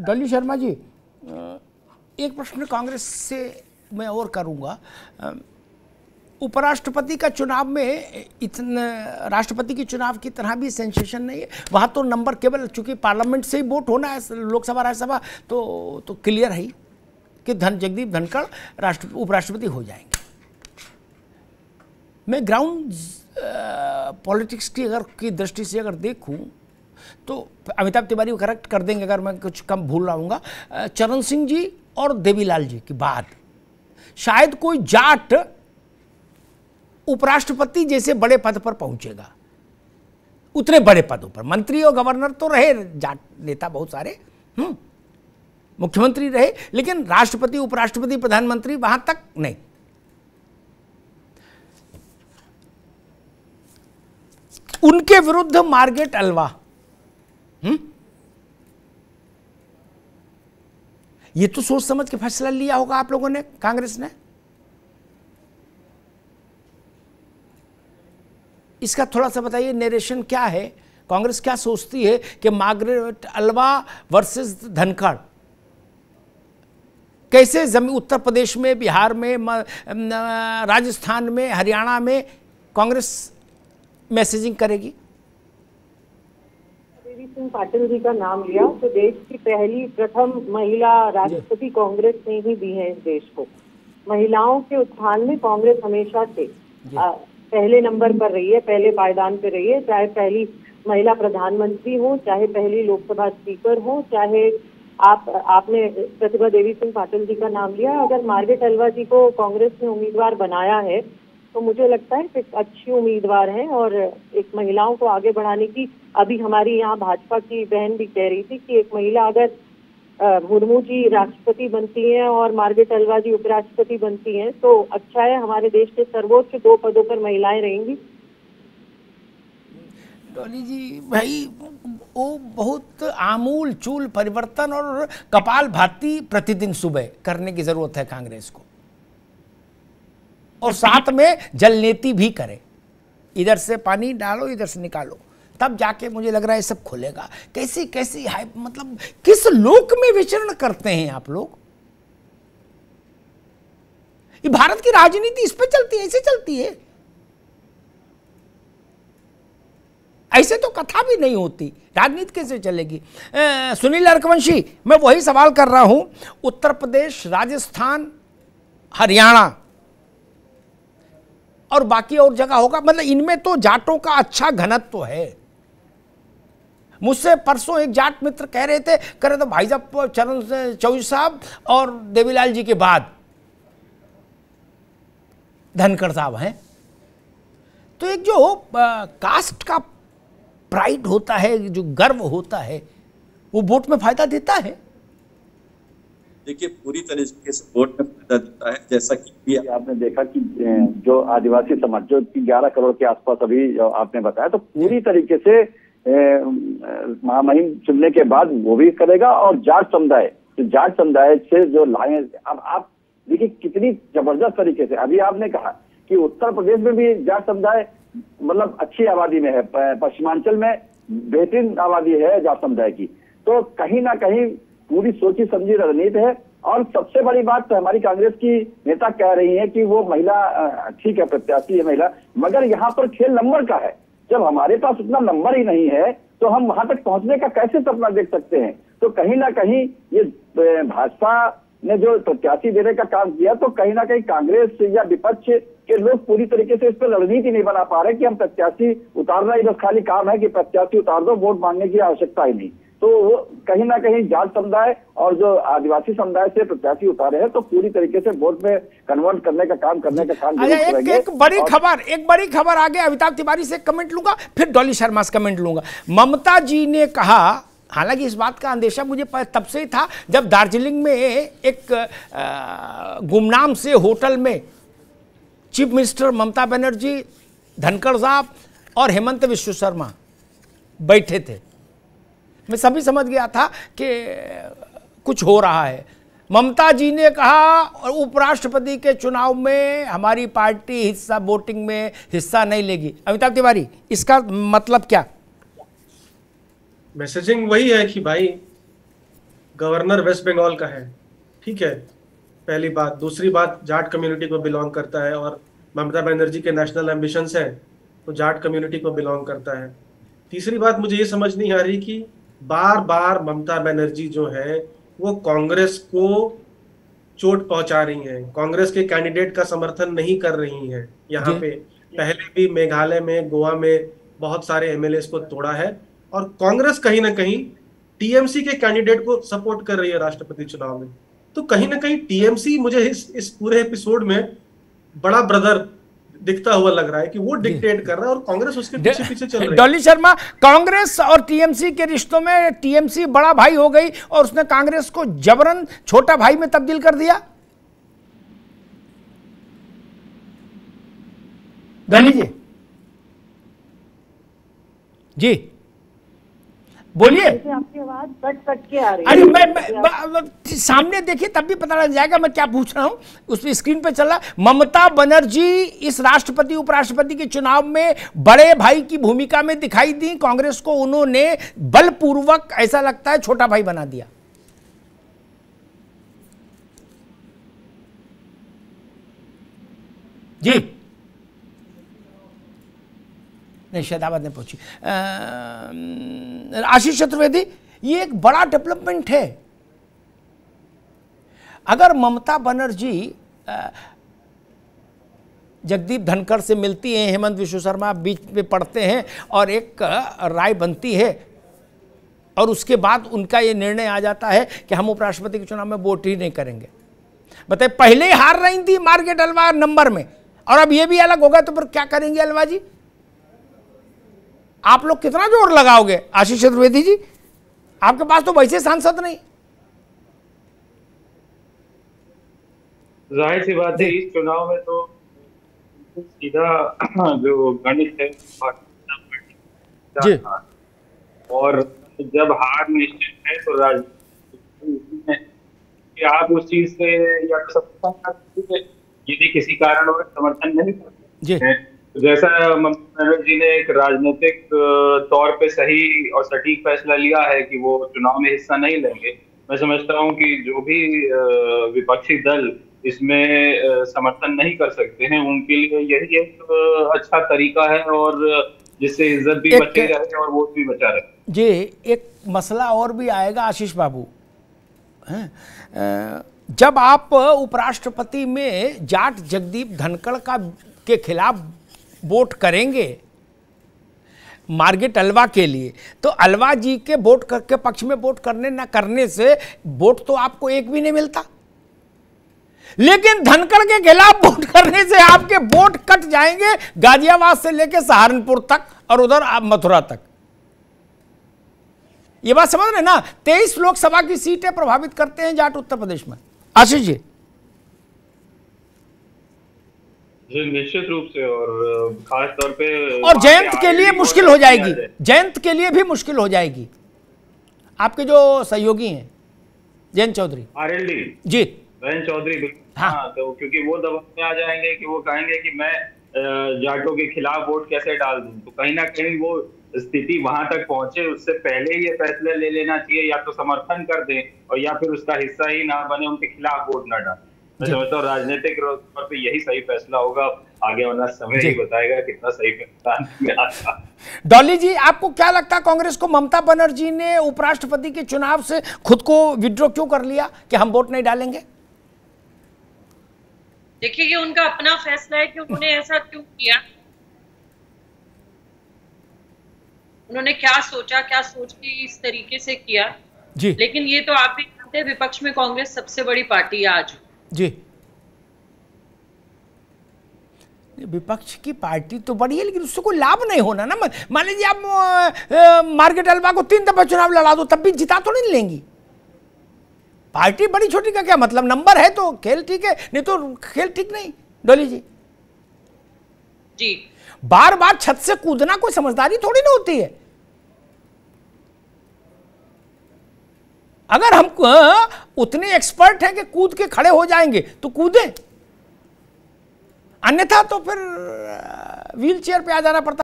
डॉली शर्मा जी, एक प्रश्न कांग्रेस से मैं और करूंगा। उपराष्ट्रपति का चुनाव में इतना राष्ट्रपति के चुनाव की तरह भी सेंसेशन नहीं है। वहाँ तो नंबर केवल चूंकि पार्लियामेंट से ही वोट होना है, लोकसभा राज्यसभा तो क्लियर है कि जगदीप धनखड़ उपराष्ट्रपति हो जाएंगे। मैं ग्राउंड पॉलिटिक्स की दृष्टि से अगर देखूं तो अमिताभ तिवारी को करेक्ट कर देंगे अगर मैं कुछ कम भूल रहा हूँ, चरण सिंह जी और देवीलाल जी के बाद शायद कोई जाट उपराष्ट्रपति जैसे बड़े पद पर पहुंचेगा। उतने बड़े पदों पर मंत्री और गवर्नर तो रहे, जाट नेता बहुत सारे, मुख्यमंत्री रहे, लेकिन राष्ट्रपति, उपराष्ट्रपति, प्रधानमंत्री वहां तक नहीं। उनके विरुद्ध मार्गरेट अल्वा, ये तो सोच समझ के फैसला लिया होगा आप लोगों ने, कांग्रेस ने। इसका थोड़ा सा बताइए, नरेशन क्या है, कांग्रेस क्या सोचती है कि मार्गरेट अल्वा वर्सेस धनखड़ कैसे उत्तर प्रदेश में, बिहार में, राजस्थान में, हरियाणा में कांग्रेस मैसेजिंग करेगी? देवी सिंह पाटिल जी का नाम लिया तो देश की प्रथम महिला राष्ट्रपति कांग्रेस ने ही दी है इस देश को। महिलाओं के उत्थान में कांग्रेस हमेशा से पहले नंबर पर रही है, पहले पायदान पे रही है। चाहे पहली महिला प्रधानमंत्री हो, चाहे पहली लोकसभा स्पीकर हो, चाहे आपने प्रतिभा देवी सिंह पाटिल जी का नाम लिया। अगर मार्गरेट अल्वा जी को कांग्रेस ने उम्मीदवार बनाया है तो मुझे लगता है कि अच्छी उम्मीदवार हैं और एक महिलाओं को आगे बढ़ाने की, अभी हमारी यहाँ भाजपा की बहन भी कह रही थी कि एक महिला अगर मुर्मू जी राष्ट्रपति बनती हैं और मार्गरेट अल्वा जी उपराष्ट्रपति बनती हैं तो अच्छा है, हमारे देश के सर्वोच्च 2 पदों पर महिलाएं रहेंगी। डॉली जी भाई, वो बहुत आमूल चूल परिवर्तन और कपाल भाती प्रतिदिन सुबह करने की जरूरत है कांग्रेस को, और साथ में जल नीति भी करे। इधर से पानी डालो, इधर से निकालो, तब जाके मुझे लग रहा है सब खुलेगा। कैसी कैसी है, मतलब किस लोक में विचरण करते हैं आप लोग? ये भारत की राजनीति इस पे चलती है, ऐसे चलती है। ऐसे तो कथा भी नहीं होती, राजनीति कैसे चलेगी? सुनील अर्कवंशी, मैं वही सवाल कर रहा हूं। उत्तर प्रदेश, राजस्थान, हरियाणा और बाकी और जगह होगा, मतलब इनमें तो जाटों का अच्छा घनत्व है। मुझसे परसों एक जाट मित्र कह रहे थे, तो भाई साहब चरण चौधरी साहब और देवीलाल जी के बाद धनखड़ साहब हैं। तो एक जो कास्ट का प्राइड होता है, जो गर्व होता है, वो वोट में फायदा देता है। देखिए, पूरी तरीके से वोट में फायदा देता है। जैसा कि आपने देखा कि जो आदिवासी समाज जो 11 करोड़ के आसपास अभी आपने बताया, तो पूरी तरीके से महामहिम चुनने के बाद वो भी करेगा। और जाट समुदाय से जो लाए, अब आप देखिए कितनी जबरदस्त तरीके से, अभी आपने कहा कि उत्तर प्रदेश में भी जाट समुदाय मतलब अच्छी आबादी में है, पश्चिमांचल में बेहतरीन आबादी है जाट समुदाय की। तो कहीं ना कहीं पूरी सोची समझी रणनीति है। और सबसे बड़ी बात तो हमारी कांग्रेस की नेता कह रही है कि वो महिला, ठीक है प्रत्याशी है महिला, मगर यहाँ पर खेल नंबर का है। जब हमारे पास उतना नंबर ही नहीं है तो हम वहां तक पहुंचने का कैसे सपना देख सकते हैं? तो कहीं ना कहीं ये भाजपा ने जो प्रत्याशी देने का काम किया, तो कहीं ना कहीं कांग्रेस या विपक्ष के लोग पूरी तरीके से इस पर रणनीति नहीं बना पा रहे कि हम प्रत्याशी उतारना ही बस खाली काम है कि प्रत्याशी उतार दो, वोट मांगने की आवश्यकता ही नहीं। तो वो कहीं ना कहीं जाट समुदाय और जो आदिवासी समुदाय से प्रत्याशी उतारे हैं, तो पूरी तरीके से वोट में कन्वर्ट करने का काम एक बड़ी खबर आगे अमिताभ तिवारी से कमेंट लूंगा, फिर डॉली शर्मा से कमेंट लूंगा। ममता जी ने कहा, हालांकि इस बात का अंदेशा मुझे तब से ही था जब दार्जिलिंग में एक गुमनाम से होटल में चीफ मिनिस्टर ममता बनर्जी, धनखड़ साहब और हेमंत विश्व शर्मा बैठे थे। मैं सभी समझ गया था कि कुछ हो रहा है। ममता जी ने कहा उपराष्ट्रपति के चुनाव में हमारी पार्टी वोटिंग में हिस्सा नहीं लेगी। अमिताभ तिवारी, इसका मतलब क्या? मैसेजिंग वही है कि भाई गवर्नर वेस्ट बंगाल का है, ठीक है, पहली बात। दूसरी बात, जाट कम्युनिटी को बिलोंग करता है, और ममता बनर्जी के नेशनल एम्बिशंस हैं तो जाट कम्युनिटी को बिलोंग करता है। तीसरी बात मुझे ये समझ नहीं आ रही कि बार बार ममता बनर्जी जो है वो कांग्रेस को चोट पहुंचा रही हैं, कांग्रेस के कैंडिडेट का समर्थन नहीं कर रही हैं। यहाँ पे पहले भी मेघालय में, गोवा में बहुत सारे एमएलए को तोड़ा है, और कांग्रेस कहीं ना कहीं टीएमसी के कैंडिडेट को सपोर्ट कर रही है राष्ट्रपति चुनाव में। तो कहीं ना कहीं टीएमसी मुझे इस पूरे एपिसोड में बड़ा ब्रदर दिखता हुआ लग रहा है कि वो डिक्टेट कर रहा है और कांग्रेस उसके पीछे पीछे चल रही है। डॉली शर्मा, कांग्रेस और टीएमसी के रिश्तों में टीएमसी बड़ा भाई हो गई और उसने कांग्रेस को जबरन छोटा भाई में तब्दील कर दिया। डॉली जी, जी बोलिए। आपकी आवाज कट कट के आ रही है। अरे मैं सामने देखिए तब भी पता लग जाएगा मैं क्या पूछ रहा हूं। उस पे स्क्रीन पे चल रहा है, ममता बनर्जी इस राष्ट्रपति उपराष्ट्रपति के चुनाव में बड़े भाई की भूमिका में दिखाई दी, कांग्रेस को उन्होंने बलपूर्वक ऐसा लगता है छोटा भाई बना दिया। जी नहीं, शहदाबाद ने पूछी। आशीष चतुर्वेदी, ये एक बड़ा डेवलपमेंट है। अगर ममता बनर्जी जगदीप धनखड़ से मिलती हैं, हेमंत विश्व शर्मा बीच में पढ़ते हैं और एक राय बनती है, और उसके बाद उनका ये निर्णय आ जाता है कि हम उपराष्ट्रपति के चुनाव में वोट ही नहीं करेंगे। बताइए, पहले ही हार रही थी मार्केट अलवा नंबर में, और अब ये भी अलग होगा, तो फिर क्या करेंगे अलवा जी? आप लोग कितना जोर लगाओगे? आशीष चतुर्वेदी जी, आपके पास तो वैसे सांसद नहीं। जाहिर सी बात है, इस चुनाव में तो सीधा जो गणित है जी, और जब हार निश्चित है तो राजनीति कि आप उस चीज से या यदि किसी कारणवश समर्थन नहीं करते हैं, जैसा ममता बनर्जी ने एक राजनीतिक तौर पे सही और सटीक फैसला लिया है कि वो चुनाव में हिस्सा नहीं लेंगे। मैं समझता हूं कि जो भी विपक्षी दल इसमें समर्थन नहीं कर सकते हैं, उनके लिए यही एक अच्छा तरीका है, और जिससे इज्जत भी बची रहे और वोट भी बचा रहे। जी, एक मसला और भी आएगा आशीष बाबू। जब आप उपराष्ट्रपति में जाट जगदीप धनखड़ के खिलाफ वोट करेंगे मार्केट अलवा के लिए, तो अलवा जी के वोट के पक्ष में वोट करने ना करने से वोट तो आपको एक भी नहीं मिलता, लेकिन धनखड़ के खिलाफ वोट करने से आपके वोट कट जाएंगे गाजियाबाद से लेकर सहारनपुर तक और उधर मथुरा तक। ये बात समझ रहे ना? 23 लोकसभा की सीटें प्रभावित करते हैं जाट उत्तर प्रदेश में। आशीष जी, निश्चित रूप से, और खास तौर पे और जयंत के लिए मुश्किल हो जाएगी, जयंत के लिए भी मुश्किल हो जाएगी। आपके जो सहयोगी हैं जयंत चौधरी, आरएलडी जी, जयंत चौधरी, हाँ, तो क्योंकि वो दबाव में आ जाएंगे कि वो कहेंगे कि मैं जाटों के खिलाफ वोट कैसे डाल दूं, तो कहीं ना कहीं वो स्थिति वहां तक पहुंचे उससे पहले ही ये फैसला ले लेना चाहिए, या तो समर्थन कर दें और या फिर उसका हिस्सा ही ना बने, उनके खिलाफ वोट ना डालें। मैं समझता हूँ राजनीतिक तौर पे यही सही फैसला होगा, आगे वाला समय ही बताएगा कितना सही फैसला। डॉली जी, आपको क्या लगता है कांग्रेस को ममता बनर्जी ने उपराष्ट्रपति के चुनाव से खुद को विड्रॉ क्यों कर लिया कि हम वोट नहीं डालेंगे? देखिए, ये उनका अपना फैसला है कि उन्होंने ऐसा क्यों किया, उन्होंने क्या सोचा, क्या सोच के इस तरीके से किया जी। लेकिन ये तो आप भी जानते हैं, विपक्ष में कांग्रेस सबसे बड़ी पार्टी है आज जी। विपक्ष की पार्टी तो बड़ी है, लेकिन उससे कोई लाभ नहीं होना ना। मान लीजिए आप मार्केट अलवा को 3 दफा चुनाव लड़ा दो, तब भी जिता तो नहीं लेंगी। पार्टी बड़ी छोटी का क्या मतलब, नंबर है तो खेल ठीक है, नहीं तो खेल ठीक नहीं। डोली जी, जी, बार बार छत से कूदना कोई समझदारी थोड़ी ना होती है। अगर हम उतने एक्सपर्ट हैं कि कूद के खड़े हो जाएंगे तो कूदें, अन्यथा तो फिर व्हील चेयर पे आ जाना पड़ता।